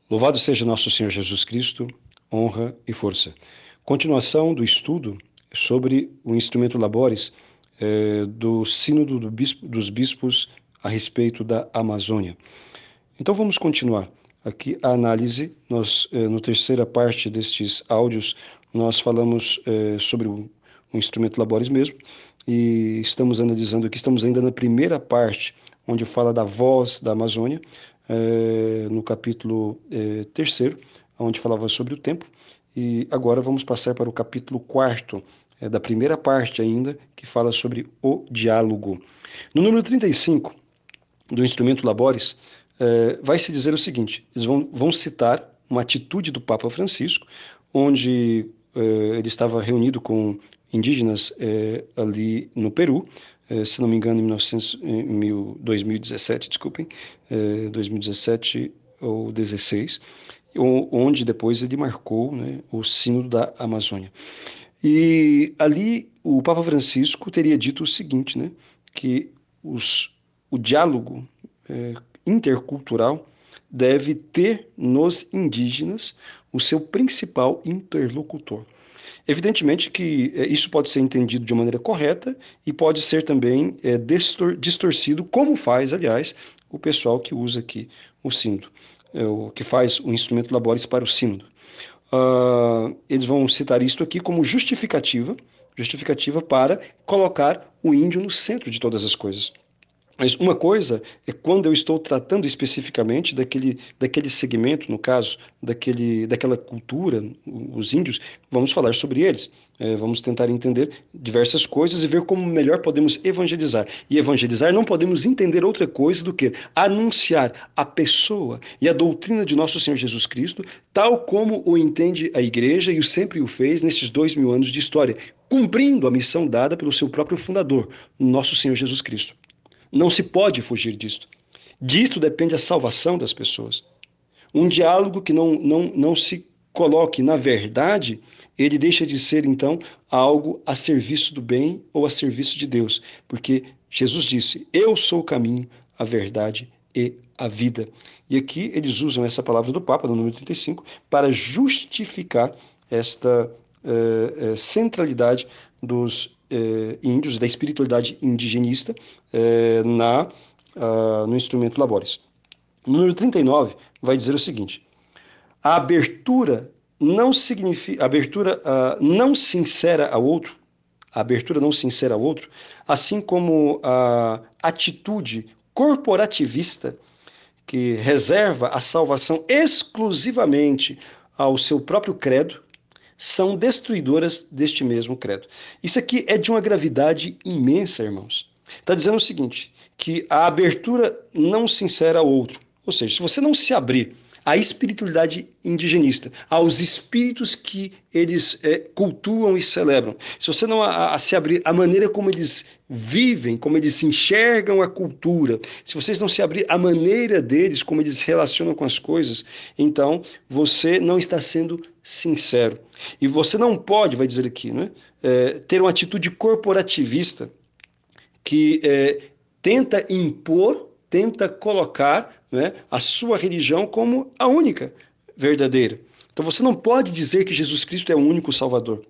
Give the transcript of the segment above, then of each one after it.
Louvado seja nosso Senhor Jesus Cristo, honra e força. Continuação do estudo sobre o instrumento Labores do Sínodo dos Bispos a respeito da Amazônia. Então vamos continuar aqui a análise. Na terceira parte destes áudios, nós falamos sobre o instrumento Labores mesmo, e estamos analisando aqui, estamos ainda na primeira parte, onde fala da voz da Amazônia, no capítulo terceiro, onde falava sobre o tempo, e agora vamos passar para o capítulo quarto, da primeira parte ainda, que fala sobre o diálogo. No número 35 do instrumento Labores, vai se dizer o seguinte: eles vão citar uma atitude do Papa Francisco, onde ele estava reunido com indígenas ali no Peru, se não me engano, em 2017, desculpem, 2017 ou 16, onde depois ele marcou, né, o Sínodo da Amazônia. E ali o Papa Francisco teria dito o seguinte, né, que o diálogo intercultural deve ter nos indígenas o seu principal interlocutor. Evidentemente que isso pode ser entendido de maneira correta e pode ser também distorcido, como faz, aliás, o pessoal que usa aqui o sínodo, o que faz o instrumento Labores para o sínodo. Eles vão citar isto aqui como justificativa para colocar o índio no centro de todas as coisas. Mas uma coisa é quando eu estou tratando especificamente daquele segmento, no caso, daquela cultura, os índios, vamos falar sobre eles. Vamos tentar entender diversas coisas e ver como melhor podemos evangelizar. E evangelizar não podemos entender outra coisa do que anunciar a pessoa e a doutrina de nosso Senhor Jesus Cristo, tal como o entende a igreja e sempre o fez nesses 2000 anos de história, cumprindo a missão dada pelo seu próprio fundador, nosso Senhor Jesus Cristo. Não se pode fugir disto. Disto depende a salvação das pessoas. Um diálogo que não se coloque na verdade, ele deixa de ser, então, algo a serviço do bem ou a serviço de Deus. Porque Jesus disse: eu sou o caminho, a verdade e a vida. E aqui eles usam essa palavra do Papa, no número 35, para justificar esta centralidade dos índios, da espiritualidade indigenista no instrumento Labores. No número 39 vai dizer o seguinte: a abertura não significa, abertura não sincera ao outro, a abertura não sincera ao outro, assim como a atitude corporativista que reserva a salvação exclusivamente ao seu próprio credo, são destruidoras deste mesmo credo. Isso aqui é de uma gravidade imensa, irmãos. Está dizendo o seguinte, que a abertura não sincera ao outro, ou seja, se você não se abrir à espiritualidade indigenista, aos espíritos que eles cultuam e celebram, se você não se abrir à maneira como eles vivem, como eles enxergam a cultura, se vocês não se abrir à maneira deles, como eles se relacionam com as coisas, então você não está sendo sincero. E você não pode, vai dizer aqui, né, ter uma atitude corporativista que tenta impor, tenta colocar, né, a sua religião como a única verdadeira. Então você não pode dizer que Jesus Cristo é o único Salvador.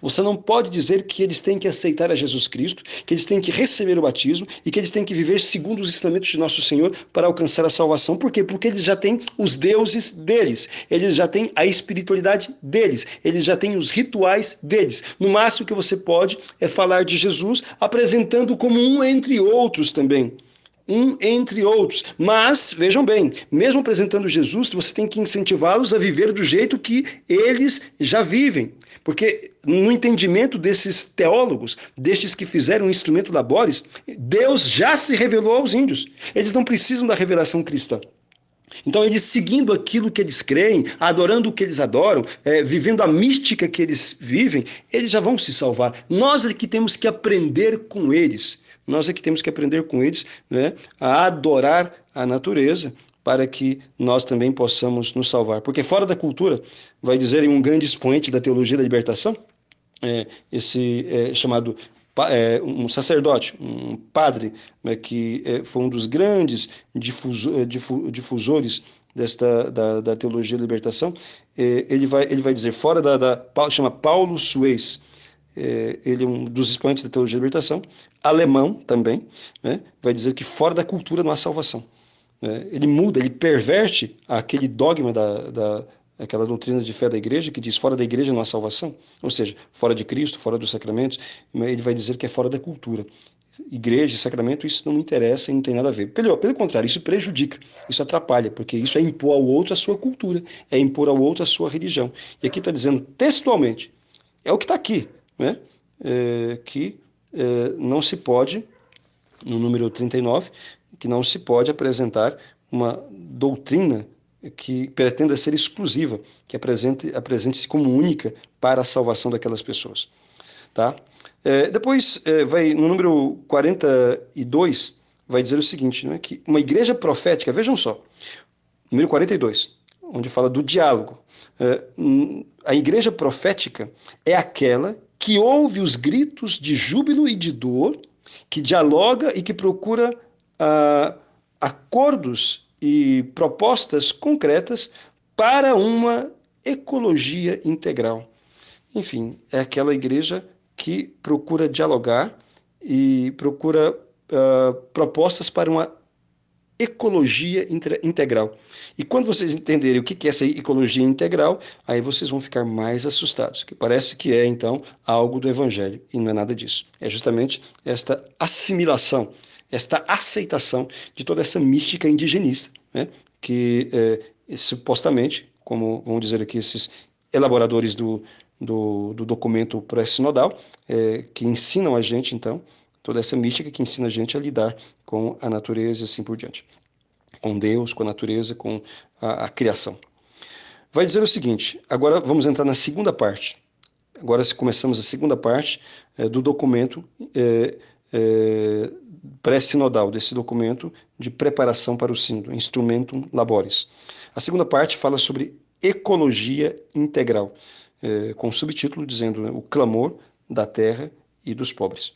Você não pode dizer que eles têm que aceitar a Jesus Cristo, que eles têm que receber o batismo e que eles têm que viver segundo os ensinamentos de nosso Senhor para alcançar a salvação. Por quê? Porque eles já têm os deuses deles, eles já têm a espiritualidade deles, eles já têm os rituais deles. No máximo que você pode é falar de Jesus, apresentando como um entre outros também. Um entre outros. Mas, vejam bem, mesmo apresentando Jesus, você tem que incentivá-los a viver do jeito que eles já vivem. Porque no entendimento desses teólogos, destes que fizeram o instrumento Labores, Deus já se revelou aos índios. Eles não precisam da revelação cristã. Então, eles seguindo aquilo que eles creem, adorando o que eles adoram, vivendo a mística que eles vivem, eles já vão se salvar. Nós é que temos que aprender com eles. Nós é que temos que aprender com eles, né, a adorar a natureza, para que nós também possamos nos salvar. Porque fora da cultura, vai dizer um grande expoente da teologia da libertação, esse chamado um sacerdote, um padre, né, que foi um dos grandes difusores da teologia da libertação, ele vai dizer, chama Paulo Suez, ele é um dos expoentes da teologia da libertação, alemão também, né, vai dizer que fora da cultura não há salvação. Ele muda, ele perverte aquele dogma aquela doutrina de fé da igreja que diz fora da igreja não há salvação, ou seja, fora de Cristo, fora dos sacramentos, ele vai dizer que é fora da cultura. Igreja, sacramento, isso não me interessa e não tem nada a ver. Pelo contrário, isso prejudica, isso atrapalha, porque isso é impor ao outro a sua cultura, é impor ao outro a sua religião. E aqui está dizendo textualmente, é o que está aqui, né? Que não se pode, no número 39, que não se pode apresentar uma doutrina que pretenda ser exclusiva, que apresente-se como única para a salvação daquelas pessoas. Tá? Depois, vai no número 42, vai dizer o seguinte, né, que uma igreja profética, vejam só, número 42, onde fala do diálogo. A igreja profética é aquela que ouve os gritos de júbilo e de dor, que dialoga e que procura acordos e propostas concretas para uma ecologia integral. Enfim, é aquela igreja que procura dialogar e procura propostas para uma ecologia integral. E quando vocês entenderem o que é essa ecologia integral, aí vocês vão ficar mais assustados, que parece que é, então, algo do Evangelho, e não é nada disso. É justamente esta assimilação, esta aceitação de toda essa mística indigenista, né, que supostamente, como vão dizer aqui esses elaboradores do documento pré-sinodal, que ensinam a gente, então, toda essa mística que ensina a gente a lidar com a natureza e assim por diante. Com Deus, com a natureza, com a criação. Vai dizer o seguinte, agora vamos entrar na segunda parte. Agora começamos a segunda parte do documento pré-sinodal, desse documento de preparação para o sínodo, Instrumentum Laboris. A segunda parte fala sobre ecologia integral, com subtítulo dizendo, né, o clamor da terra e dos pobres.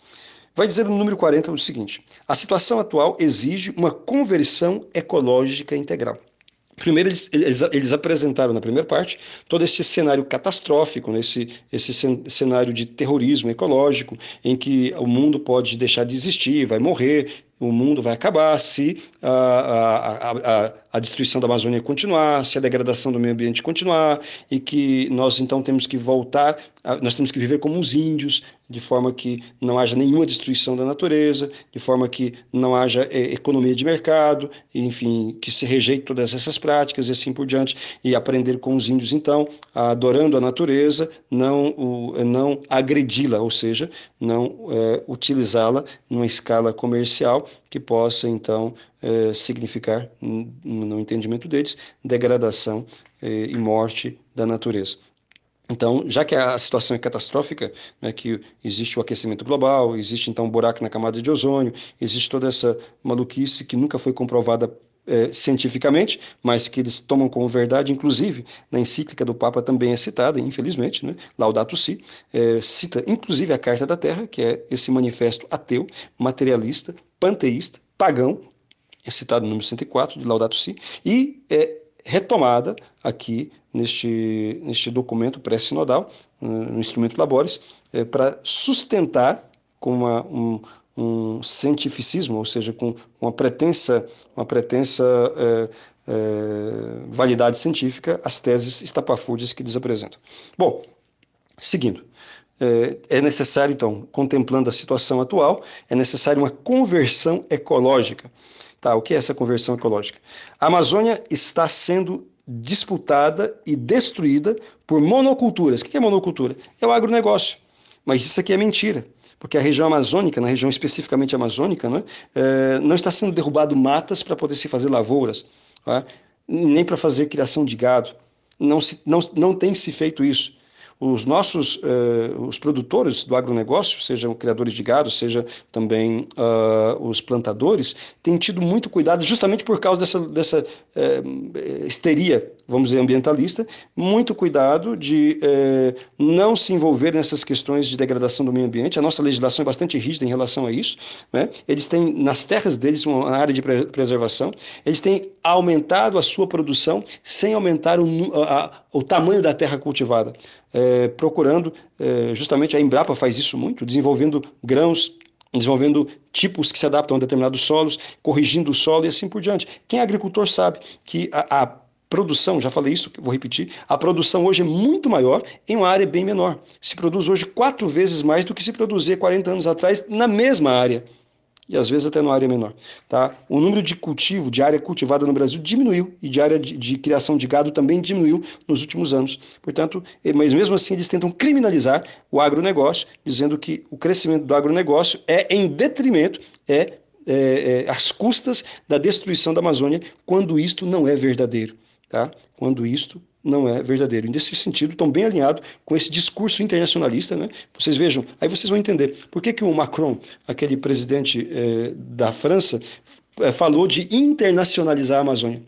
Vai dizer no número 40 o seguinte, a situação atual exige uma conversão ecológica integral. Primeiro, eles apresentaram na primeira parte todo esse cenário catastrófico, né? esse cenário de terrorismo ecológico, em que o mundo pode deixar de existir, vai morrer, o mundo vai acabar se a destruição da Amazônia continuar, se a degradação do meio ambiente continuar, e que nós então temos que voltar, nós temos que viver como os índios, de forma que não haja nenhuma destruição da natureza, de forma que não haja economia de mercado, enfim, que se rejeite todas essas práticas e assim por diante, e aprender com os índios então, adorando a natureza, não agredi-la, ou seja, não utilizá-la numa escala comercial que possa então significar, no entendimento deles, degradação e morte da natureza. Então, já que a situação é catastrófica, né, que existe o aquecimento global, existe então um buraco na camada de ozônio, existe toda essa maluquice que nunca foi comprovada cientificamente, mas que eles tomam como verdade, inclusive na encíclica do Papa também é citada, infelizmente, né, Laudato Si, cita inclusive a Carta da Terra, que é esse manifesto ateu, materialista, panteísta, pagão, é citado no número 104 de Laudato Si, e é retomada aqui neste documento pré-sinodal, no Instrumento Laboris, para sustentar com um cientificismo, ou seja, com uma pretensa validade científica, as teses estapafúrdias que eles apresentam. Bom, seguindo. É necessário, então, contemplando a situação atual, é necessário uma conversão ecológica. Tá, o que é essa conversão ecológica? A Amazônia está sendo disputada e destruída por monoculturas. O que é monocultura? É o agronegócio. Mas isso aqui é mentira, porque a região amazônica, na região especificamente amazônica, né, não está sendo derrubado matas para poder se fazer lavouras, tá? Nem para fazer criação de gado. Não tem se feito isso. Os produtores do agronegócio, sejam criadores de gado, seja também os plantadores, têm tido muito cuidado justamente por causa dessa histeria vamos dizer, ambientalista, muito cuidado de não se envolver nessas questões de degradação do meio ambiente. A nossa legislação é bastante rígida em relação a isso, né? Eles têm, nas terras deles, uma área de preservação, eles têm aumentado a sua produção sem aumentar o tamanho da terra cultivada, procurando, justamente a Embrapa faz isso muito, desenvolvendo grãos, desenvolvendo tipos que se adaptam a determinados solos, corrigindo o solo e assim por diante. Quem é agricultor sabe que a produção, já falei isso, vou repetir, a produção hoje é muito maior em uma área bem menor. Se produz hoje 4 vezes mais do que se produzia 40 anos atrás na mesma área. E às vezes até numa área menor. Tá? O número de cultivo, de área cultivada no Brasil diminuiu e de área de criação de gado também diminuiu nos últimos anos. Portanto, mas mesmo assim eles tentam criminalizar o agronegócio, dizendo que o crescimento do agronegócio é em detrimento, às custas da destruição da Amazônia, quando isto não é verdadeiro. Tá? Quando isto não é verdadeiro. E nesse sentido, estão bem alinhados com esse discurso internacionalista, né? Vocês vejam, aí vocês vão entender por que o Macron, aquele presidente da França, falou de internacionalizar a Amazônia.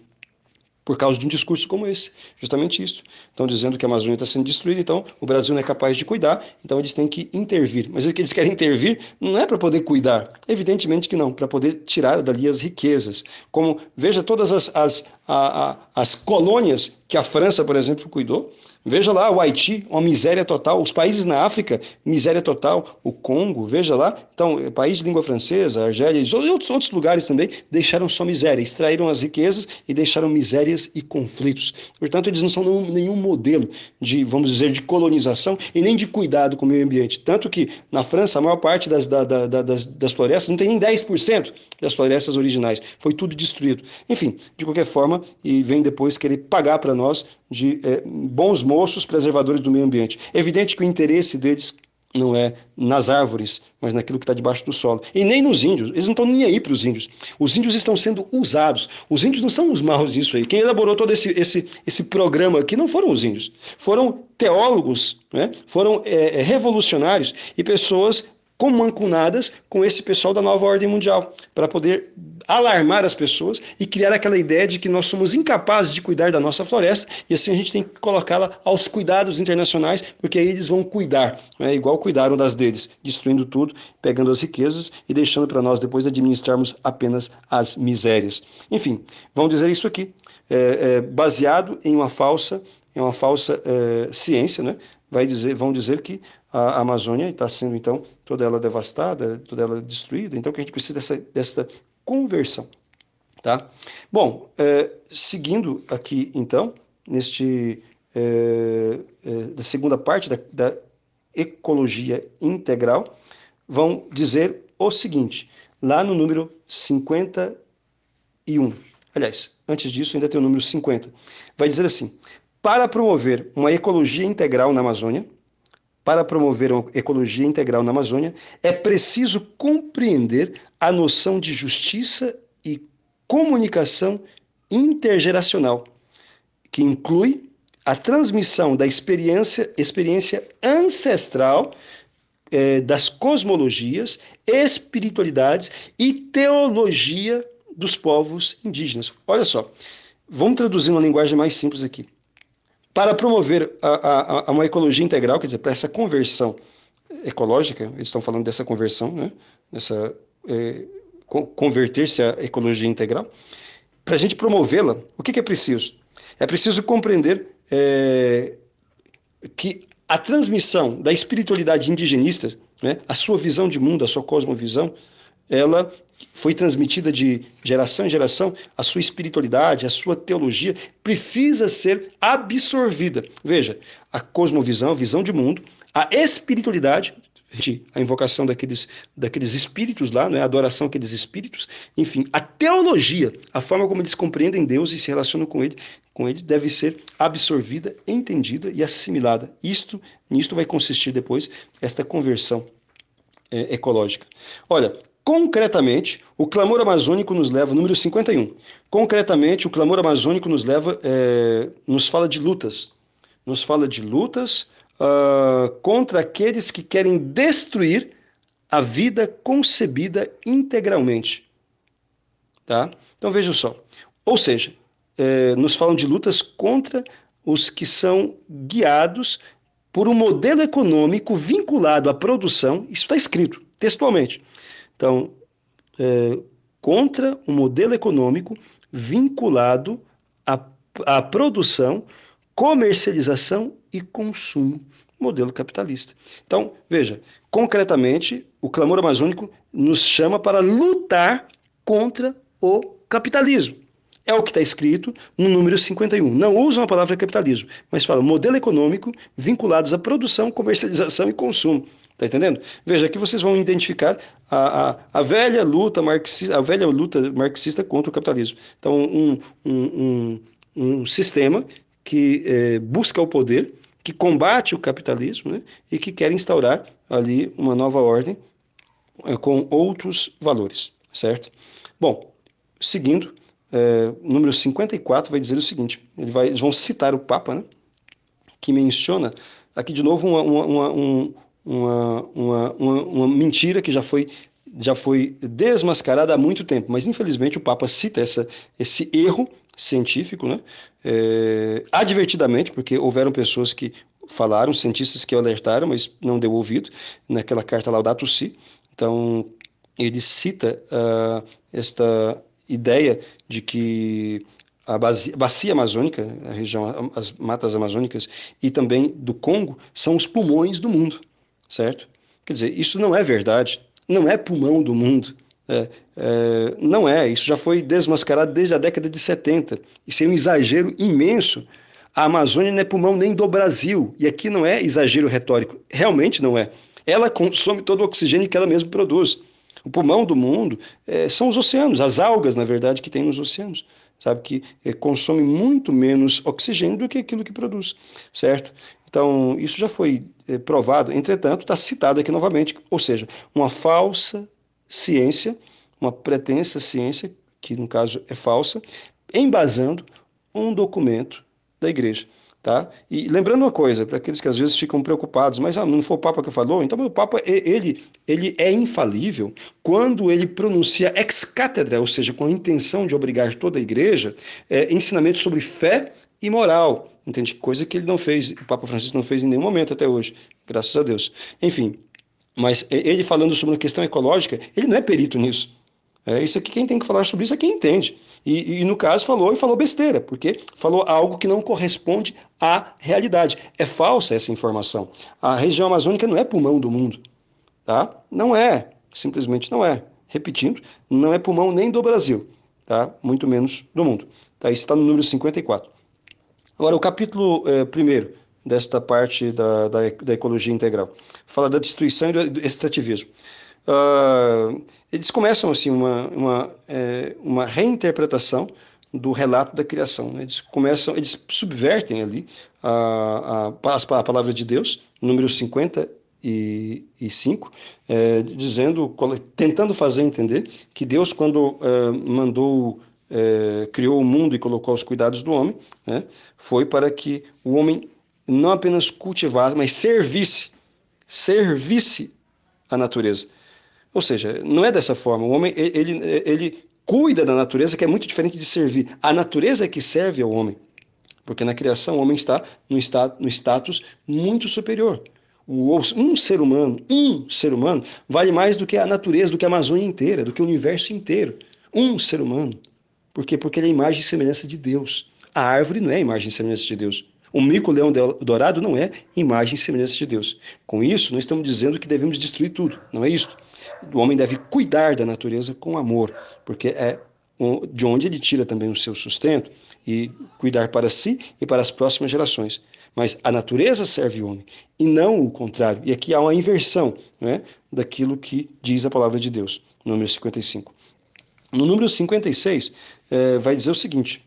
Por causa de um discurso como esse, justamente isso. Estão dizendo que a Amazônia está sendo destruída, então o Brasil não é capaz de cuidar, então eles têm que intervir. Mas o que eles querem intervir não é para poder cuidar, evidentemente que não, para poder tirar dali as riquezas. Como, veja todas as colônias que a França, por exemplo, cuidou. Veja lá o Haiti, uma miséria total. Os países na África, miséria total. O Congo, veja lá. Então, país de língua francesa, Argélia e outros lugares também deixaram só miséria, extraíram as riquezas e deixaram misérias e conflitos. Portanto, eles não são nenhum modelo de, vamos dizer, de colonização e nem de cuidado com o meio ambiente. Tanto que na França, a maior parte das florestas, não tem nem 10% das florestas originais. Foi tudo destruído. Enfim, de qualquer forma, e vem depois querer pagar para nós de bons moços preservadores do meio ambiente. É evidente que o interesse deles não é nas árvores, mas naquilo que está debaixo do solo. E nem nos índios. Eles não estão nem aí para os índios. Os índios estão sendo usados. Os índios não são os maus disso aí. Quem elaborou todo esse programa aqui não foram os índios. Foram teólogos, né? Foram revolucionários e pessoas comancunadas com esse pessoal da nova ordem mundial, para poder alarmar as pessoas e criar aquela ideia de que nós somos incapazes de cuidar da nossa floresta e assim a gente tem que colocá-la aos cuidados internacionais, porque aí eles vão cuidar, né? Igual cuidaram das deles, destruindo tudo, pegando as riquezas e deixando para nós depois administrarmos apenas as misérias. Enfim, vamos dizer isso aqui, baseado em uma falsa ciência, né? Vão dizer que a Amazônia está sendo, então, toda ela devastada, toda ela destruída, então que a gente precisa dessa conversão. Tá? Bom, seguindo aqui, então, da segunda parte da ecologia integral, vão dizer o seguinte, lá no número 51. Aliás, antes disso, ainda tem o número 50. Vai dizer assim: para promover uma ecologia integral na Amazônia, é preciso compreender a noção de justiça e comunicação intergeracional, que inclui a transmissão da experiência ancestral das cosmologias, espiritualidades e teologia dos povos indígenas. Olha só, vamos traduzir uma linguagem mais simples aqui. Para promover uma ecologia integral, quer dizer, para essa conversão ecológica, eles estão falando dessa conversão, né? Converter-se à ecologia integral. Para a gente promovê-la, o que é preciso? É preciso compreender que a transmissão da espiritualidade indigenista, né, a sua visão de mundo, a sua cosmovisão, ela foi transmitida de geração em geração, a sua espiritualidade, a sua teologia precisa ser absorvida. Veja, a cosmovisão, a visão de mundo, a espiritualidade, a invocação daqueles espíritos lá, né, a adoração àqueles espíritos, enfim, a teologia, a forma como eles compreendem Deus e se relacionam com ele deve ser absorvida, entendida e assimilada. Nisto vai consistir depois esta conversão ecológica. Olha, concretamente, o clamor amazônico nos leva, número 51. Concretamente, o clamor amazônico nos fala de lutas. Nos fala de lutas contra aqueles que querem destruir a vida concebida integralmente. Tá? Então, vejam só. Ou seja, nos falam de lutas contra os que são guiados por um modelo econômico vinculado à produção. Isso está escrito textualmente. Então, contra um modelo econômico vinculado à produção, comercialização e consumo, modelo capitalista. Então, veja, concretamente, o clamor amazônico nos chama para lutar contra o capitalismo. É o que está escrito no número 51. Não usam a palavra capitalismo, mas falam modelo econômico vinculados à produção, comercialização e consumo. Está entendendo? Veja, aqui vocês vão identificar a velha luta marxista contra o capitalismo. Então, um sistema que busca o poder, que combate o capitalismo, né, e que quer instaurar ali uma nova ordem com outros valores, certo? Bom, seguindo, número 54 vai dizer o seguinte, eles vão citar o Papa, né, que menciona aqui de novo uma mentira que já foi desmascarada há muito tempo, mas infelizmente o Papa cita esse erro científico, né? Advertidamente, porque houveram pessoas que falaram, cientistas que alertaram, mas não deu ouvido, naquela carta Laudato Si. Então, ele cita esta ideia de que a bacia amazônica, a região, as matas amazônicas e também do Congo são os pulmões do mundo, certo? Quer dizer, isso não é verdade, não é pulmão do mundo. Não é, isso já foi desmascarado desde a década de 70. Isso é um exagero imenso. A Amazônia não é pulmão nem do Brasil, e aqui não é exagero retórico, realmente não é. Ela consome todo o oxigênio que ela mesma produz. O pulmão do mundo são os oceanos, as algas, na verdade, que tem nos oceanos, sabe, que consome muito menos oxigênio do que aquilo que produz, certo? Então, isso já foi provado, entretanto, está citado aqui novamente, ou seja, uma falsa ciência, uma pretensa ciência, que no caso é falsa, embasando um documento da igreja. Tá? E lembrando uma coisa, para aqueles que às vezes ficam preocupados, mas não foi o Papa que falou, então o Papa ele é infalível quando ele pronuncia ex cátedra, ou seja, com a intenção de obrigar toda a igreja, ensinamentos sobre fé e moral, entende? Coisa que ele não fez, o Papa Francisco não fez em nenhum momento até hoje, graças a Deus. Enfim, mas ele falando sobre a questão ecológica, ele não é perito nisso. Isso aqui, quem tem que falar sobre isso é quem entende. E no caso falou besteira, porque falou algo que não corresponde à realidade. É falsa essa informação. A região amazônica não é pulmão do mundo. Tá? Não é, simplesmente não é. Repetindo, não é pulmão nem do Brasil, tá? Muito menos do mundo. Tá? Isso está no número 54. Agora, o capítulo 1 desta parte da ecologia integral fala da destruição e do extrativismo. Eles começam assim uma reinterpretação do relato da criação, né? Eles subvertem ali a palavra de Deus, número 55, tentando fazer entender que Deus, quando criou o mundo e colocou aos cuidados do homem, né, foi para que o homem não apenas cultivasse, mas servisse a natureza. Ou seja, não é dessa forma. O homem ele cuida da natureza, que é muito diferente de servir. A natureza é que serve ao homem, porque na criação o homem está no status muito superior. Um ser humano vale mais do que a natureza, do que a Amazônia inteira, do que o universo inteiro. Um ser humano. Por quê? Porque ele é a imagem e semelhança de Deus. A árvore não é a imagem e semelhança de Deus. O mico-leão dourado não é imagem e semelhança de Deus. Com isso, não estamos dizendo que devemos destruir tudo. Não é isso. O homem deve cuidar da natureza com amor, porque é de onde ele tira também o seu sustento e cuidar para si e para as próximas gerações. Mas a natureza serve o homem e não o contrário. E aqui há uma inversão, né, daquilo que diz a palavra de Deus, número 55. No número 56, vai dizer o seguinte: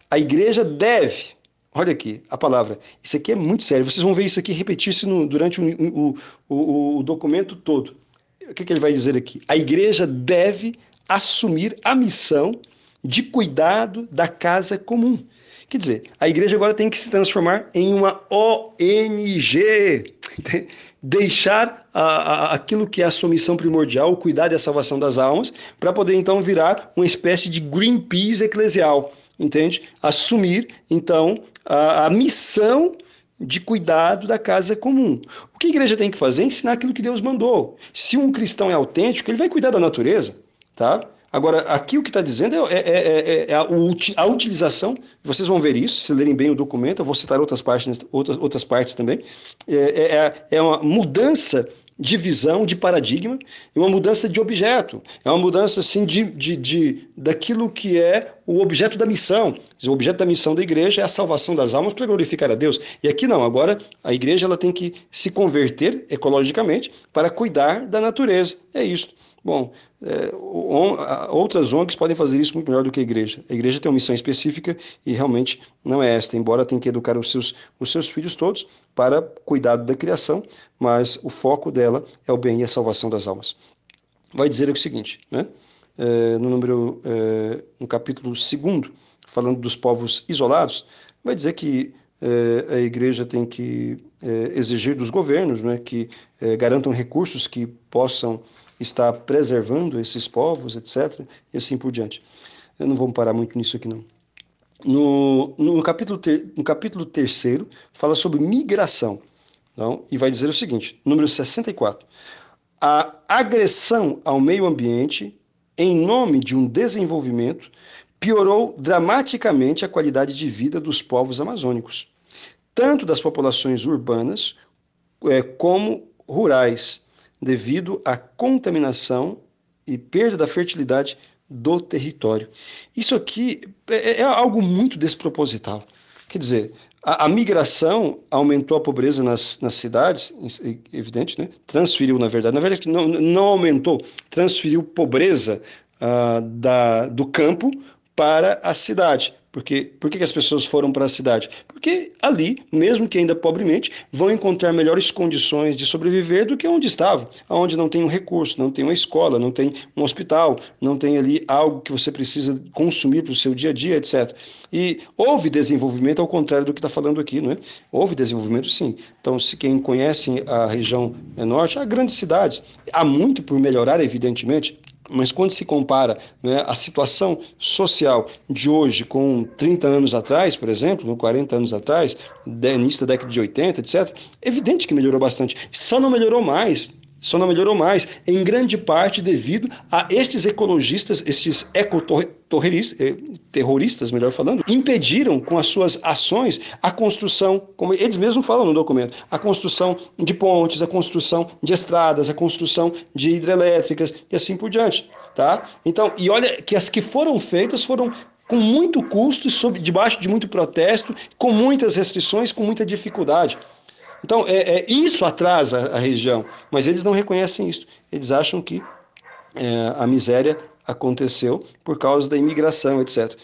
a igreja deve, olha aqui a palavra, isso aqui é muito sério, vocês vão ver isso aqui repetir-se durante o documento todo. O que ele vai dizer aqui? A igreja deve assumir a missão de cuidado da casa comum. Quer dizer, a igreja agora tem que se transformar em uma ONG, deixar aquilo que é a sua missão primordial, o cuidar da salvação das almas, para poder então virar uma espécie de Greenpeace eclesial. entende? Assumir, então, a missão de cuidado da casa comum. O que a igreja tem que fazer é ensinar aquilo que Deus mandou. Se um cristão é autêntico, ele vai cuidar da natureza, tá? Agora, aqui o que está dizendo é a utilização, vocês vão ver isso, se lerem bem o documento, eu vou citar outras partes também, é uma mudança de visão, de paradigma, e uma mudança de objeto. É uma mudança assim daquilo que é o objeto da missão. O objeto da missão da igreja é a salvação das almas para glorificar a Deus. E aqui não, agora a igreja ela tem que se converter ecologicamente para cuidar da natureza. É isso. Bom, outras ONGs podem fazer isso muito melhor do que a igreja. A igreja tem uma missão específica e realmente não é esta, embora tenha que educar os seus filhos todos para cuidado da criação, mas o foco dela é o bem e a salvação das almas. Vai dizer o seguinte, né? No capítulo 2, falando dos povos isolados, vai dizer que a igreja tem que exigir dos governos, né, que garantam recursos que possam estar preservando esses povos, etc., e assim por diante. Eu não vou parar muito nisso aqui, não. No capítulo 3, fala sobre migração. Então, e vai dizer o seguinte, número 64. A agressão ao meio ambiente, em nome de um desenvolvimento, piorou dramaticamente a qualidade de vida dos povos amazônicos, tanto das populações urbanas como rurais, devido à contaminação e perda da fertilidade do território. Isso aqui é algo muito desproposital. Quer dizer, a migração aumentou a pobreza nas cidades, evidente, né? Transferiu, na verdade não aumentou, transferiu pobreza do campo para a cidade. Por que as pessoas foram para a cidade? Porque ali, mesmo que ainda pobremente, vão encontrar melhores condições de sobreviver do que onde estavam, onde não tem um recurso, não tem uma escola, não tem um hospital, não tem ali algo que você precisa consumir para o seu dia a dia, etc. E houve desenvolvimento ao contrário do que está falando aqui, não é? Houve desenvolvimento, sim. Então, se quem conhece a região norte, há grandes cidades, há muito por melhorar, evidentemente. Mas quando se compara, né, a situação social de hoje com 30 anos atrás, por exemplo, 40 anos atrás, início da década de 80, etc., é evidente que melhorou bastante. Só não melhorou mais, em grande parte devido a estes ecologistas, estes ecoterroristas, melhor falando, impediram com as suas ações a construção, como eles mesmos falam no documento, a construção de pontes, a construção de estradas, a construção de hidrelétricas e assim por diante, tá? Então, e olha que as que foram feitas foram com muito custo, debaixo de muito protesto, com muitas restrições, com muita dificuldade. Então, isso atrasa a região, mas eles não reconhecem isso. Eles acham que a miséria aconteceu por causa da imigração, etc.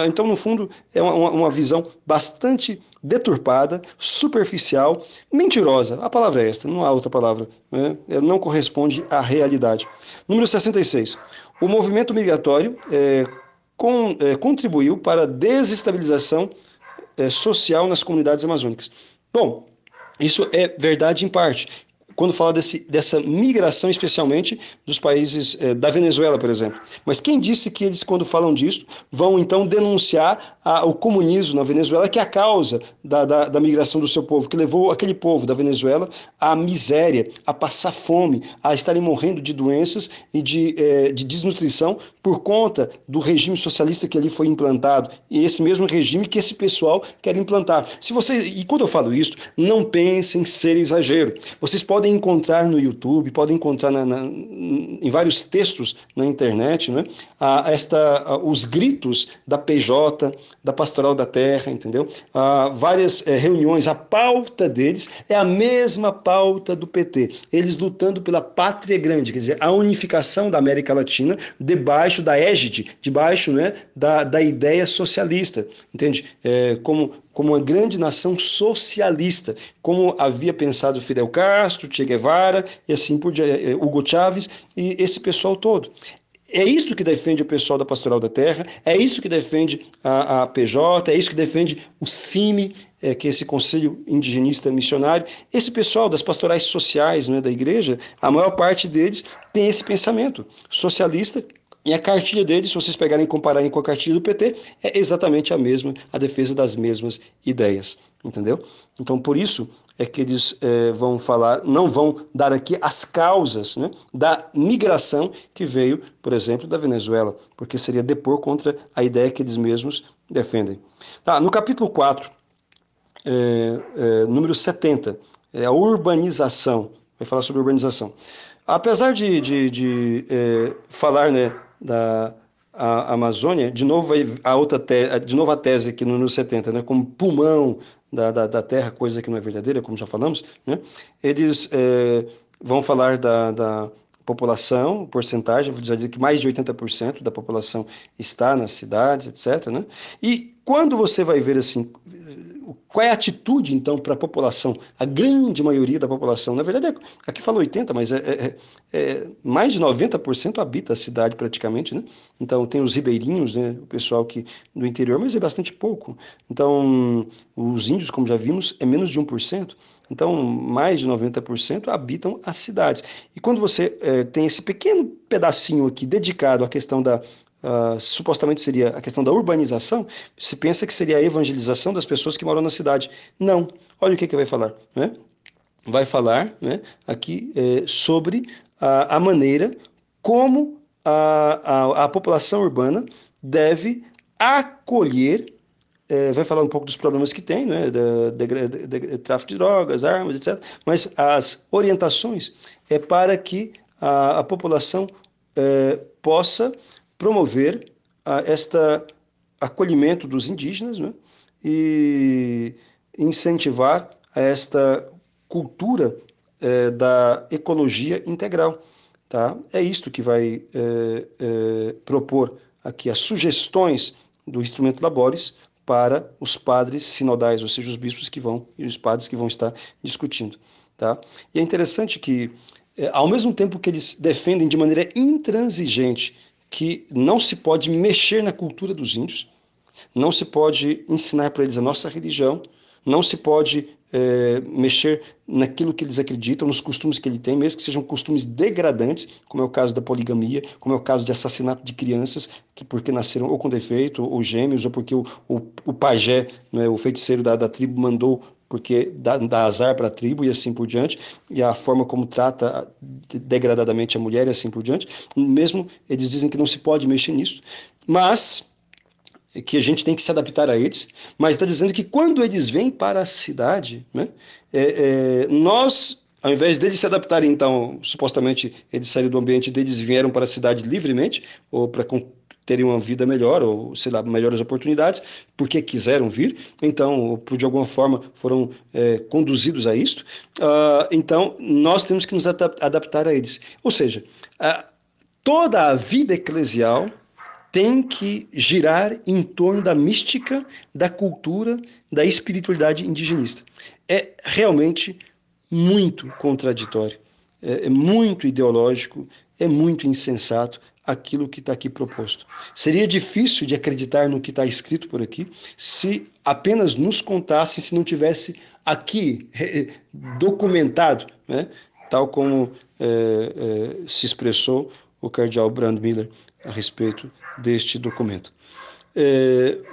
Então, no fundo, é uma visão bastante deturpada, superficial, mentirosa. A palavra é esta, não há outra palavra. Né? Não corresponde à realidade. Número 66. O movimento migratório contribuiu para a desestabilização social nas comunidades amazônicas. Bom, isso é verdade em parte. Quando fala dessa migração, especialmente dos países da Venezuela, por exemplo. Mas quem disse que eles, quando falam disso, vão então denunciar o comunismo na Venezuela, que é a causa da migração do seu povo, que levou aquele povo da Venezuela à miséria, a passar fome, a estarem morrendo de doenças e de desnutrição por conta do regime socialista que ali foi implantado, e esse mesmo regime que esse pessoal quer implantar. E quando eu falo isso, não pensem ser exagero. Vocês podem encontrar no YouTube, podem encontrar em vários textos na internet, né, os gritos da PJ, da Pastoral da Terra, entendeu? Várias reuniões, a pauta deles é a mesma pauta do PT. Eles lutando pela pátria grande, quer dizer, a unificação da América Latina debaixo da égide, debaixo, né, da ideia socialista, entende? Como uma grande nação socialista, como havia pensado Fidel Castro, Che Guevara, e assim por diante, Hugo Chávez e esse pessoal todo. É isso que defende o pessoal da Pastoral da Terra, é isso que defende a PJ, é isso que defende o CIMI, que é esse Conselho Indigenista Missionário. Esse pessoal das pastorais sociais, né, da igreja, a maior parte deles tem esse pensamento socialista, E a cartilha deles, se vocês pegarem e compararem com a cartilha do PT, é exatamente a mesma, a defesa das mesmas ideias, entendeu? Então, por isso é que eles vão falar, não vão dar aqui as causas, né, da migração que veio, por exemplo, da Venezuela, porque seria depor contra a ideia que eles mesmos defendem. Tá, no capítulo 4, número 70, é a urbanização, vai falar sobre urbanização. Apesar de falar, né, da Amazônia, de novo de novo a tese aqui no número 70, né, como pulmão da Terra, coisa que não é verdadeira, como já falamos, né, eles vão falar da população, porcentagem, vou dizer que mais de 80% da população está nas cidades, etc., né? E quando você vai ver assim, qual é a atitude, então, para a população, a grande maioria da população, na verdade, aqui fala 80, mas mais de 90% habita a cidade praticamente, né? Então, tem os ribeirinhos, né? O pessoal do interior, mas é bastante pouco. Então, os índios, como já vimos, é menos de 1%. Então, mais de 90% habitam as cidades. E quando você tem esse pequeno pedacinho aqui dedicado à questão supostamente seria a questão da urbanização, se pensa que seria a evangelização das pessoas que moram na cidade. Não. Olha o que vai falar, né? Vai falar, né, aqui sobre a maneira como a população urbana deve acolher, vai falar um pouco dos problemas que tem, né, tráfico de drogas, armas, etc. Mas as orientações é para que a população possa promover esta acolhimento dos indígenas, né, e incentivar esta cultura da ecologia integral. Tá? É isto que vai propor aqui as sugestões do instrumento Labores para os padres sinodais, ou seja, os bispos que vão e os padres que vão estar discutindo. Tá? E é interessante que, ao mesmo tempo que eles defendem de maneira intransigente que não se pode mexer na cultura dos índios, não se pode ensinar para eles a nossa religião, não se pode mexer naquilo que eles acreditam, nos costumes que ele tem, mesmo que sejam costumes degradantes, como é o caso da poligamia, como é o caso de assassinato de crianças, que porque nasceram ou com defeito, ou gêmeos, ou porque o pajé, né, o feiticeiro da tribo mandou porque dá azar para a tribo e assim por diante, e a forma como trata degradadamente a mulher e assim por diante. Mesmo eles dizem que não se pode mexer nisso, mas que a gente tem que se adaptar a eles, mas está dizendo que quando eles vêm para a cidade, né, nós, ao invés deles se adaptarem, então, supostamente eles saíram do ambiente deles e vieram para a cidade livremente, ou para terem uma vida melhor, ou, sei lá, melhores oportunidades, porque quiseram vir, então, ou de alguma forma foram conduzidos a isto, então, nós temos que nos adaptar a eles. Ou seja, toda a vida eclesial tem que girar em torno da mística, da cultura, da espiritualidade indigenista. É realmente muito contraditório, é muito ideológico, é muito insensato aquilo que está aqui proposto. Seria difícil de acreditar no que está escrito por aqui se apenas nos contassem, se não tivesse aqui documentado, né? Tal como se expressou o cardeal Brand Miller a respeito deste documento.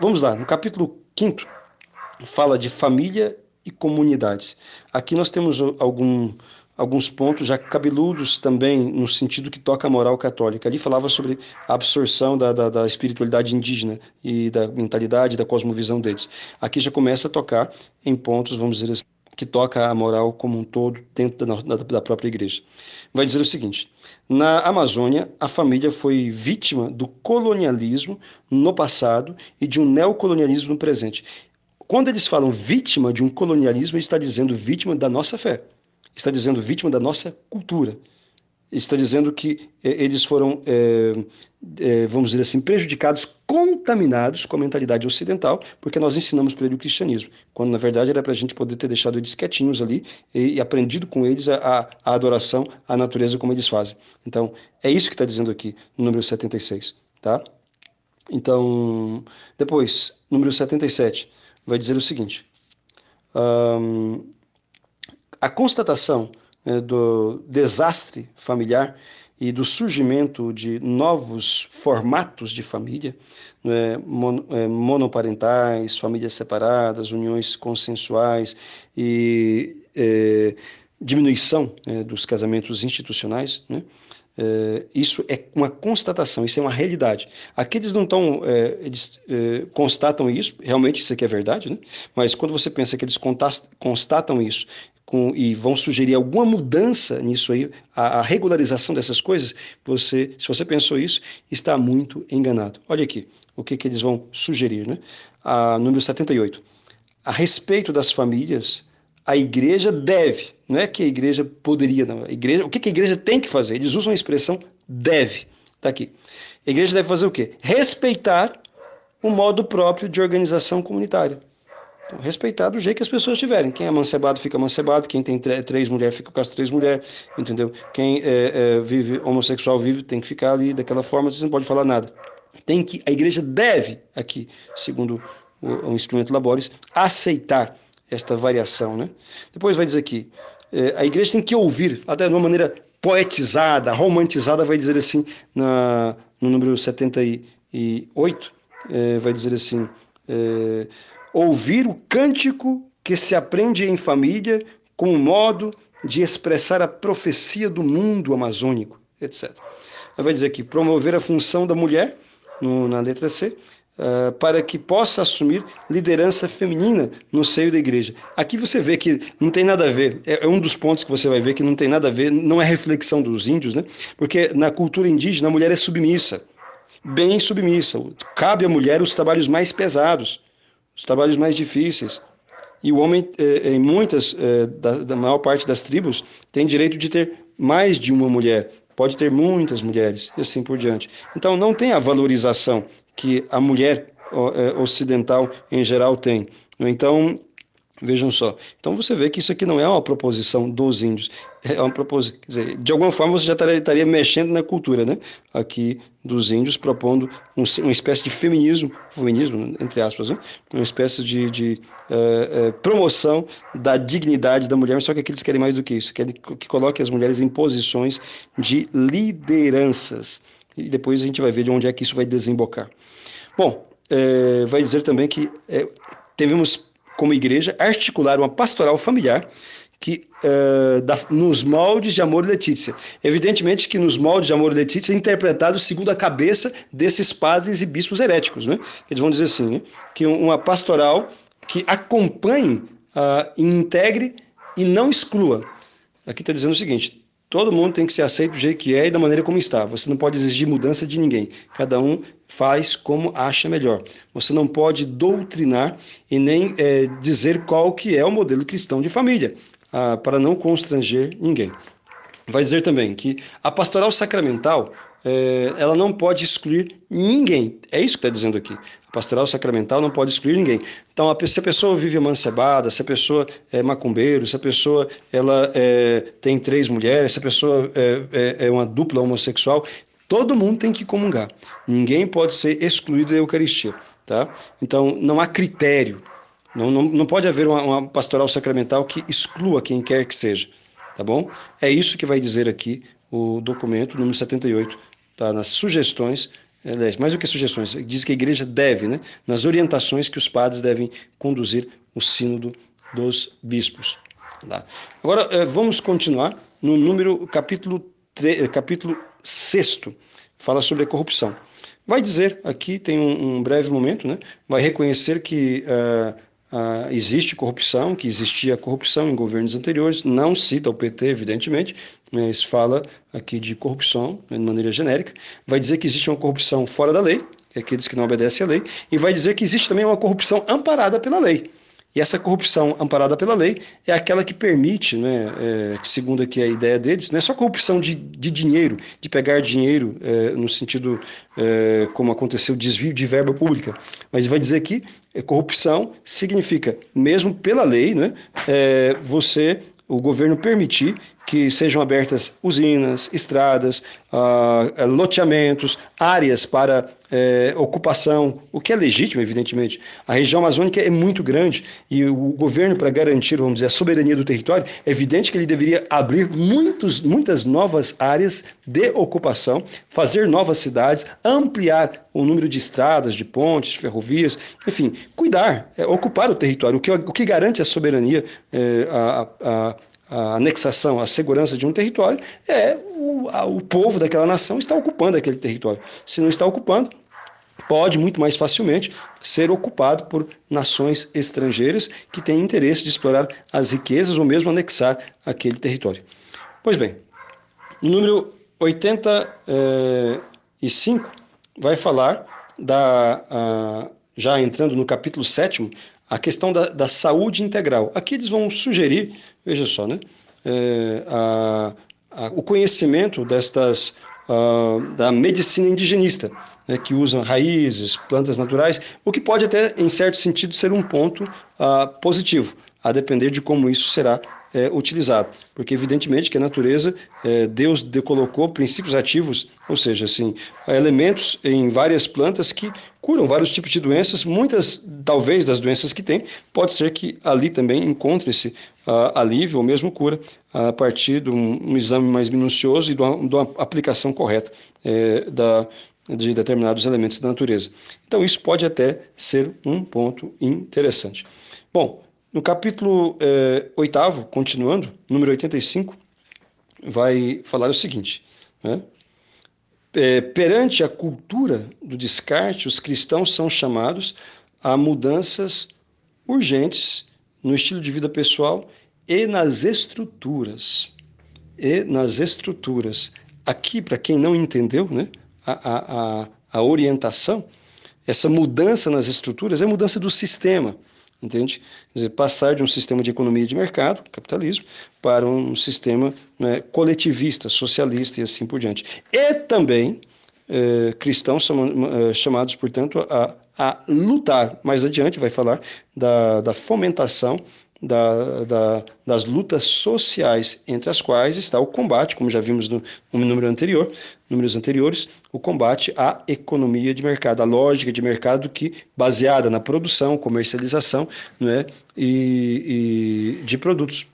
Vamos lá, no capítulo 5 fala de família e comunidades. Aqui nós temos alguns pontos já cabeludos também, no sentido que toca a moral católica. Ali falava sobre a absorção da espiritualidade indígena e da mentalidade, da cosmovisão deles. Aqui já começa a tocar em pontos, vamos dizer assim, que toca a moral como um todo dentro da própria igreja. Vai dizer o seguinte: na Amazônia, a família foi vítima do colonialismo no passado e de um neocolonialismo no presente. Quando eles falam vítima de um colonialismo, ele está dizendo vítima da nossa fé, está dizendo vítima da nossa cultura, está dizendo que eles foram, vamos dizer assim, prejudicados, contaminados com a mentalidade ocidental, porque nós ensinamos para eles o cristianismo, quando na verdade era para a gente poder ter deixado eles quietinhos ali e aprendido com eles a adoração à natureza como eles fazem. Então, é isso que está dizendo aqui no número 76, tá? Então, depois, número 77, vai dizer o seguinte: a constatação do desastre familiar e do surgimento de novos formatos de família, né, monoparentais, famílias separadas, uniões consensuais e diminuição, dos casamentos institucionais, né? Isso é uma constatação, isso é uma realidade. Aqueles não estão, eles constatam isso, realmente isso aqui é verdade, né? Mas quando você pensa que eles constatam isso e vão sugerir alguma mudança nisso aí, a regularização dessas coisas, se você pensou isso, está muito enganado. Olha aqui, o que eles vão sugerir, né? Número 78. A respeito das famílias, a igreja deve, não é que a igreja poderia, não. A igreja, o que a igreja tem que fazer? Eles usam a expressão deve. Está aqui. A igreja deve fazer o quê? Respeitar o modo próprio de organização comunitária. Então, respeitar do jeito que as pessoas tiverem. Quem é mancebado fica mancebado, quem tem 3 mulheres fica com as 3 mulheres, entendeu? Quem vive homossexual tem que ficar ali daquela forma, você não pode falar nada. A igreja deve, aqui, segundo o instrumento Laboris, aceitar esta variação, né? Depois vai dizer aqui, a igreja tem que ouvir, até de uma maneira poetizada, romantizada, vai dizer assim, no número 78, vai dizer assim, ouvir o cântico que se aprende em família como modo de expressar a profecia do mundo amazônico, etc. Vai dizer aqui, promover a função da mulher, na letra C, para que possa assumir liderança feminina no seio da igreja. Aqui você vê que não tem nada a ver, é um dos pontos que você vai ver que não tem nada a ver, não é reflexão dos índios, né? Porque na cultura indígena a mulher é submissa, bem submissa, cabe à mulher os trabalhos mais pesados, os trabalhos mais difíceis. E o homem, em muitas, da maior parte das tribos, tem direito de ter mais de uma mulher, pode ter muitas mulheres, e assim por diante. Então, não tem a valorização que a mulher ocidental, em geral, tem. Então, vejam só. Então, você vê que isso aqui não é uma proposição dos índios, é uma proposição, quer dizer, de alguma forma você já estaria mexendo na cultura, né? Aqui dos índios, propondo uma espécie de feminismo, entre aspas, né? Uma espécie de promoção da dignidade da mulher, só que aqui eles querem mais do que isso, querem que coloque as mulheres em posições de lideranças. E depois a gente vai ver de onde é que isso vai desembocar. Bom, vai dizer também que devemos, como igreja, articular uma pastoral familiar nos moldes de Amor e Letícia. Evidentemente que nos moldes de Amor e Letícia é interpretado segundo a cabeça desses padres e bispos heréticos, né? Eles vão dizer assim, né? Que uma pastoral que acompanhe, integre e não exclua. Aqui está dizendo o seguinte, todo mundo tem que ser aceito do jeito que é e da maneira como está. Você não pode exigir mudança de ninguém. Cada um faz como acha melhor. Você não pode doutrinar e nem dizer qual que é o modelo cristão de família, para não constranger ninguém. Vai dizer também que a pastoral sacramental, ela não pode excluir ninguém. É isso que está dizendo aqui. A pastoral sacramental não pode excluir ninguém. Então, se a pessoa vive amancebada, se a pessoa é macumbeiro, se a pessoa tem 3 mulheres, se a pessoa é uma dupla homossexual, todo mundo tem que comungar. Ninguém pode ser excluído da Eucaristia. Tá? Então, não há critério. Não pode haver uma pastoral sacramental que exclua quem quer que seja. Tá bom? É isso que vai dizer aqui o documento número 78, tá? Nas sugestões, mais do que sugestões, diz que a igreja deve, né? Nas orientações que os padres devem conduzir o sínodo dos bispos. Tá? Agora, vamos continuar no capítulo 6, fala sobre a corrupção. Vai dizer aqui, tem um breve momento, né? Vai reconhecer que existe corrupção, que existia corrupção em governos anteriores, não cita o PT, evidentemente, mas fala aqui de corrupção de maneira genérica. Vai dizer que existe uma corrupção fora da lei, que é aqueles que não obedecem à lei, e vai dizer que existe também uma corrupção amparada pela lei. E essa corrupção amparada pela lei é aquela que permite, né, segundo aqui a ideia deles, não é só corrupção de dinheiro, de pegar dinheiro no sentido como aconteceu, desvio de verba pública, mas vai dizer que corrupção significa, mesmo pela lei, né, o governo permitir que sejam abertas usinas, estradas, loteamentos, áreas para ocupação, o que é legítimo, evidentemente. A região amazônica é muito grande e o governo, para garantir, vamos dizer, a soberania do território, é evidente que ele deveria abrir muitas novas áreas de ocupação, fazer novas cidades, ampliar o número de estradas, de pontes, de ferrovias, enfim, cuidar, ocupar o território, o que garante a soberania, a anexação, a segurança de um território, o povo daquela nação está ocupando aquele território. Se não está ocupando, pode muito mais facilmente ser ocupado por nações estrangeiras que têm interesse de explorar as riquezas ou mesmo anexar aquele território. Pois bem, o número 85 vai falar já entrando no capítulo 7º, a questão da saúde integral. Aqui eles vão sugerir, veja só, né, o conhecimento da medicina indigenista, né, que usam raízes, plantas naturais, o que pode até, em certo sentido, ser um ponto positivo, a depender de como isso será utilizado. Porque, evidentemente, que a natureza, Deus colocou princípios ativos, ou seja, assim, elementos em várias plantas que curam vários tipos de doenças, muitas, talvez, das doenças que tem, pode ser que ali também encontre-se alívio ou mesmo cura a partir de um exame mais minucioso e de uma aplicação correta de determinados elementos da natureza. Então, isso pode até ser um ponto interessante. Bom, no capítulo 8º, continuando, número 85, vai falar o seguinte, né? Perante a cultura do descarte, os cristãos são chamados a mudanças urgentes no estilo de vida pessoal e nas estruturas. Aqui, para quem não entendeu, né, a orientação, essa mudança nas estruturas é mudança do sistema, entende? Quer dizer, passar de um sistema de economia de mercado, capitalismo, para um sistema, né, coletivista, socialista e assim por diante. E também cristãos são chamados, portanto, a lutar. Mais adiante vai falar da fomentação das lutas sociais, entre as quais está o combate, como já vimos no números anteriores, o combate à economia de mercado, a lógica de mercado baseada na produção, comercialização, né, e de produtos.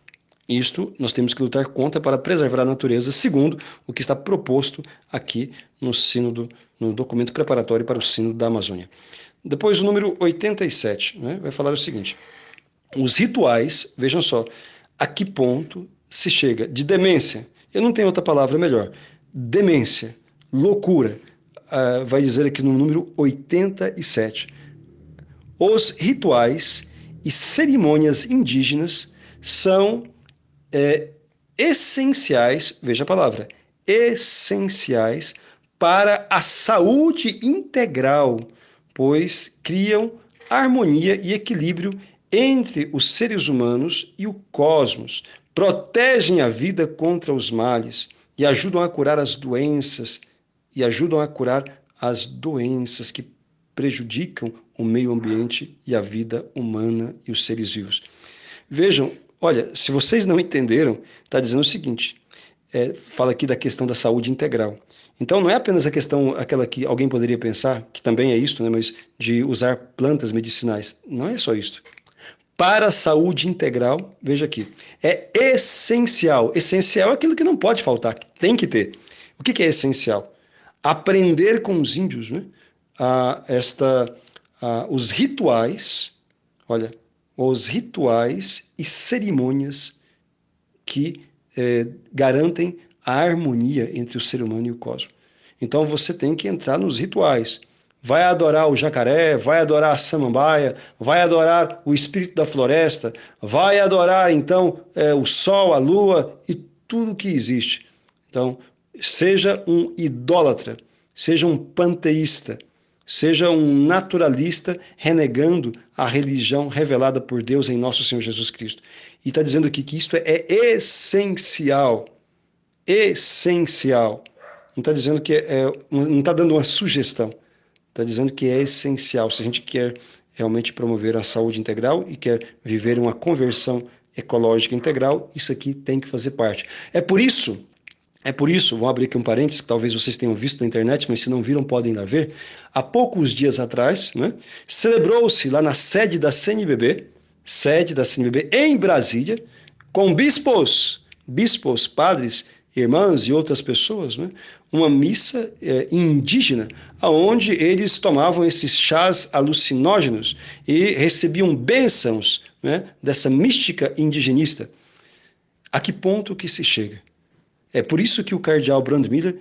Isto nós temos que lutar contra para preservar a natureza, segundo o que está proposto aqui no documento preparatório para o Sínodo da Amazônia. Depois o número 87, né, vai falar o seguinte: os rituais, vejam só, a que ponto se chega de demência, eu não tenho outra palavra melhor, demência, loucura, vai dizer aqui no número 87. Os rituais e cerimônias indígenas são essenciais, veja a palavra, essenciais para a saúde integral, pois criam harmonia e equilíbrio entre os seres humanos e o cosmos, protegem a vida contra os males e ajudam a curar as doenças, que prejudicam o meio ambiente e a vida humana e os seres vivos. Vejam, olha, se vocês não entenderam, está dizendo o seguinte, fala aqui da questão da saúde integral. Então, não é apenas a questão, aquela que alguém poderia pensar, que também é isso, né, mas de usar plantas medicinais. Não é só isso. Para a saúde integral, veja aqui, é essencial. Essencial é aquilo que não pode faltar, que tem que ter. O que é essencial? Aprender com os índios, né, os rituais, olha, os rituais e cerimônias que garantem a harmonia entre o ser humano e o cosmos. Então você tem que entrar nos rituais. Vai adorar o jacaré, vai adorar a samambaia, vai adorar o espírito da floresta, vai adorar então o sol, a lua e tudo que existe. Então, seja um idólatra, seja um panteísta, seja um naturalista renegando a religião revelada por Deus em nosso Senhor Jesus Cristo. E está dizendo aqui que isto é essencial. Essencial. Não está dizendo que não está dando uma sugestão. Está dizendo que é essencial. Se a gente quer realmente promover a saúde integral e quer viver uma conversão ecológica integral, isso aqui tem que fazer parte. É por isso, vamos abrir aqui um parênteses, que talvez vocês tenham visto na internet, mas se não viram, podem ir lá ver. Há poucos dias atrás, né, celebrou-se lá na sede da CNBB em Brasília, com bispos, padres, irmãs e outras pessoas, né, uma missa indígena, onde eles tomavam esses chás alucinógenos e recebiam bênçãos, né, dessa mística indigenista. A que ponto que se chega? É por isso que o cardeal Brandmiller,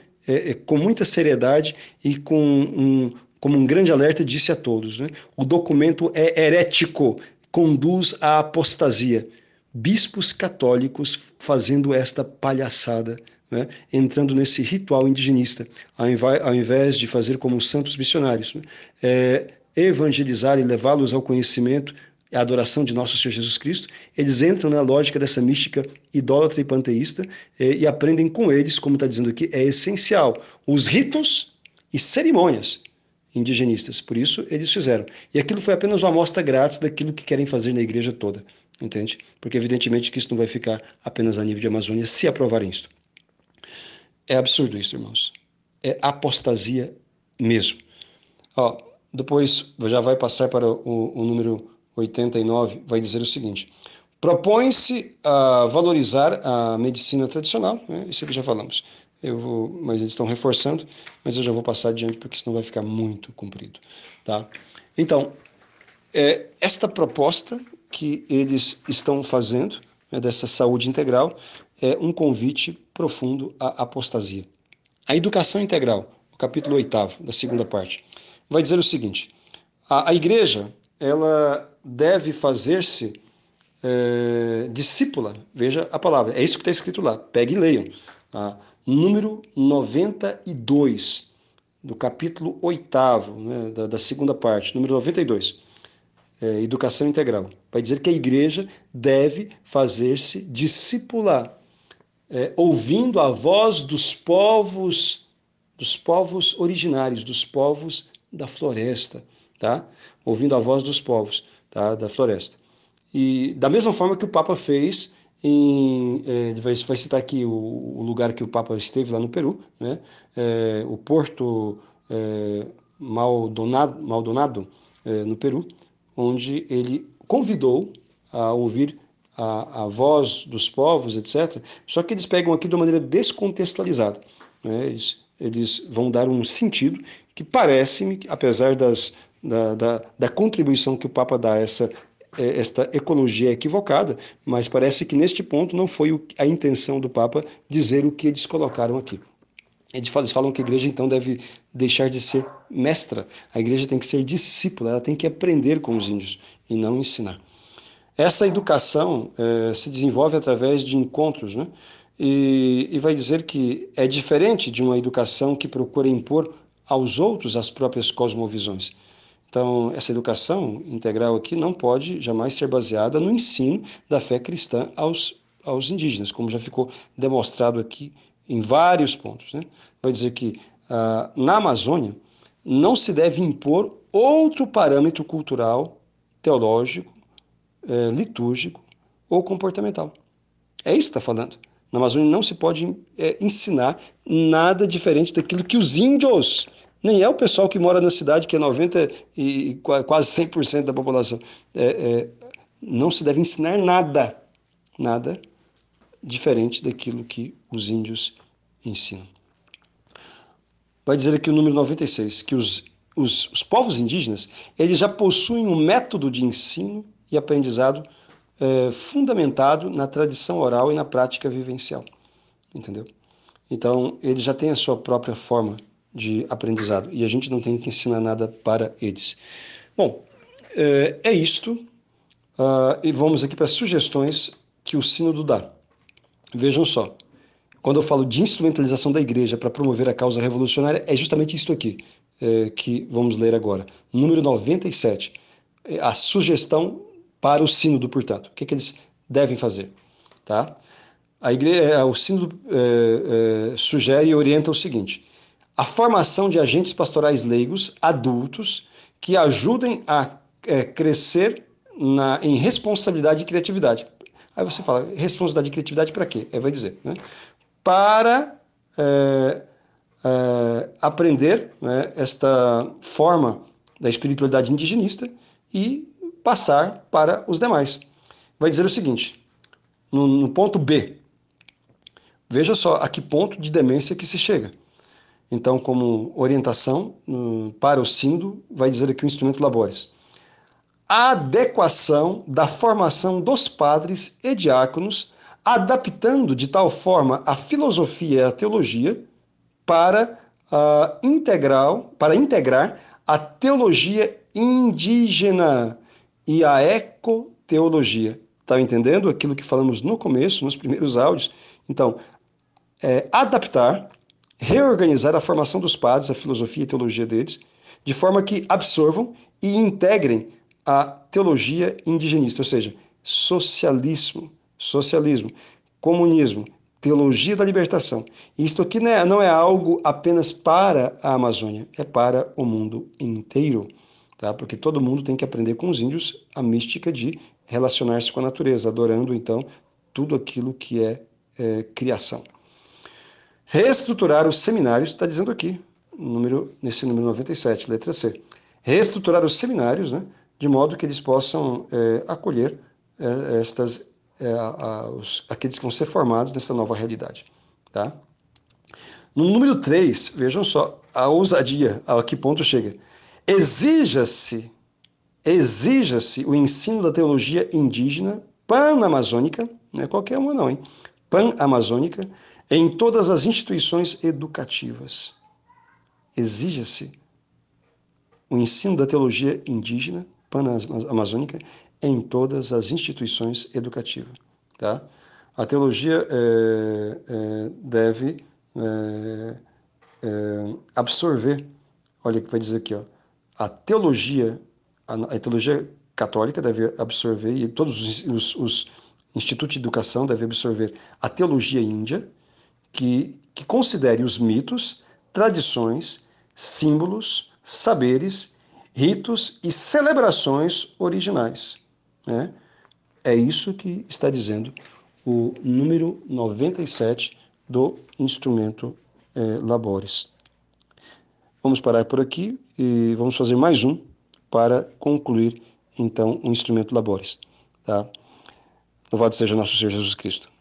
com muita seriedade e como um grande alerta, disse a todos, né, o documento é herético, conduz à apostasia. Bispos católicos fazendo esta palhaçada, né, entrando nesse ritual indigenista, ao invés de fazer como os santos missionários, né, evangelizar e levá-los ao conhecimento, a adoração de nosso Senhor Jesus Cristo, eles entram na lógica dessa mística idólatra e panteísta e aprendem com eles, como está dizendo aqui, é essencial, os ritos e cerimônias indigenistas. Por isso, eles fizeram. E aquilo foi apenas uma amostra grátis daquilo que querem fazer na igreja toda, entende? Porque, evidentemente, que isso não vai ficar apenas a nível de Amazônia se aprovarem isso. É absurdo isso, irmãos. É apostasia mesmo. Ó, depois já vai passar para o número 89, vai dizer o seguinte: propõe-se a valorizar a medicina tradicional, né? Isso que já falamos. Mas eles estão reforçando, mas eu já vou passar adiante porque senão vai ficar muito comprido, tá? Então, esta proposta que eles estão fazendo, né, dessa saúde integral, é um convite profundo à apostasia. A educação integral, o capítulo 8º, da segunda parte, vai dizer o seguinte: a igreja, ela deve fazer-se discípula, veja a palavra, é isso que está escrito lá, pegue e leiam, tá? Número 92, do capítulo 8º, né, da segunda parte, número 92, educação integral, vai dizer que a igreja deve fazer-se discípula, ouvindo a voz dos povos originários, dos povos da floresta, tá? Ouvindo a voz dos povos, tá, da floresta. E da mesma forma que o Papa fez, vai citar aqui o lugar que o Papa esteve lá no Peru, né? O Porto Maldonado, no Peru, onde ele convidou a ouvir a voz dos povos, etc. Só que eles pegam aqui de uma maneira descontextualizada, né? Eles vão dar um sentido que parece-me, apesar da contribuição que o Papa dá a esta ecologia equivocada, mas parece que neste ponto não foi a intenção do Papa dizer o que eles colocaram aqui. Eles falam que a igreja então deve deixar de ser mestra, a igreja tem que ser discípula, ela tem que aprender com os índios e não ensinar. Essa educação se desenvolve através de encontros, né? E vai dizer que é diferente de uma educação que procura impor aos outros as próprias cosmovisões. Então, essa educação integral aqui não pode jamais ser baseada no ensino da fé cristã aos indígenas, como já ficou demonstrado aqui em vários pontos, né? Vai dizer que na Amazônia não se deve impor outro parâmetro cultural, teológico, litúrgico ou comportamental. É isso que está falando. Na Amazônia não se pode ensinar nada diferente daquilo que os índios, nem é o pessoal que mora na cidade, que é 90% e quase 100% da população, não se deve ensinar nada diferente daquilo que os índios ensinam. Vai dizer aqui o número 96, que os povos indígenas, eles já possuem um método de ensino e aprendizado fundamentado na tradição oral e na prática vivencial, entendeu? Então, eles já têm a sua própria forma de aprendizado e a gente não tem que ensinar nada para eles. Bom, é isto, e vamos aqui para as sugestões que o Sínodo dá. Vejam só, quando eu falo de instrumentalização da igreja para promover a causa revolucionária, é justamente isto aqui que vamos ler agora. Número 97, a sugestão para o sínodo, portanto. O que eles devem fazer? Tá? O sínodo sugere e orienta o seguinte: a formação de agentes pastorais leigos, adultos, que ajudem a crescer em responsabilidade e criatividade. Aí você fala, responsabilidade e criatividade para quê? Aí vai dizer, né? Para aprender, né, esta forma da espiritualidade indigenista e passar para os demais. Vai dizer o seguinte, no ponto B, veja só a que ponto de demência que se chega. Então, como orientação para o sínodo, vai dizer aqui o instrumento Labores. A adequação da formação dos padres e diáconos, adaptando de tal forma a filosofia e a teologia para integrar a teologia indígena e a ecoteologia. Está entendendo aquilo que falamos no começo, nos primeiros áudios? Então, adaptar, reorganizar a formação dos padres, a filosofia e a teologia deles, de forma que absorvam e integrem a teologia indigenista, ou seja, socialismo, comunismo, teologia da libertação. E isto aqui não é algo apenas para a Amazônia, é para o mundo inteiro, tá? Porque todo mundo tem que aprender com os índios a mística de relacionar-se com a natureza, adorando, então, tudo aquilo que é criação. Reestruturar os seminários, está dizendo aqui, nesse número 97, letra C. Reestruturar os seminários, né, de modo que eles possam acolher aqueles que vão ser formados nessa nova realidade. Tá? No número 3, vejam só, a ousadia, a que ponto chega. Exija-se o ensino da teologia indígena pan-amazônica, não é qualquer uma não, hein? Pan-amazônica, em todas as instituições educativas. Exija-se o ensino da teologia indígena pan-amazônica em todas as instituições educativas. Tá? A teologia deve absorver, olha o que vai dizer aqui, ó, a teologia católica deve absorver, e todos os institutos de educação devem absorver a teologia índia, que considere os mitos, tradições, símbolos, saberes, ritos e celebrações originais. Né? É isso que está dizendo o número 97 do instrumento Labores. Vamos parar por aqui e vamos fazer mais um para concluir, então, o instrumento Labores. Tá? Louvado seja nosso Senhor Jesus Cristo.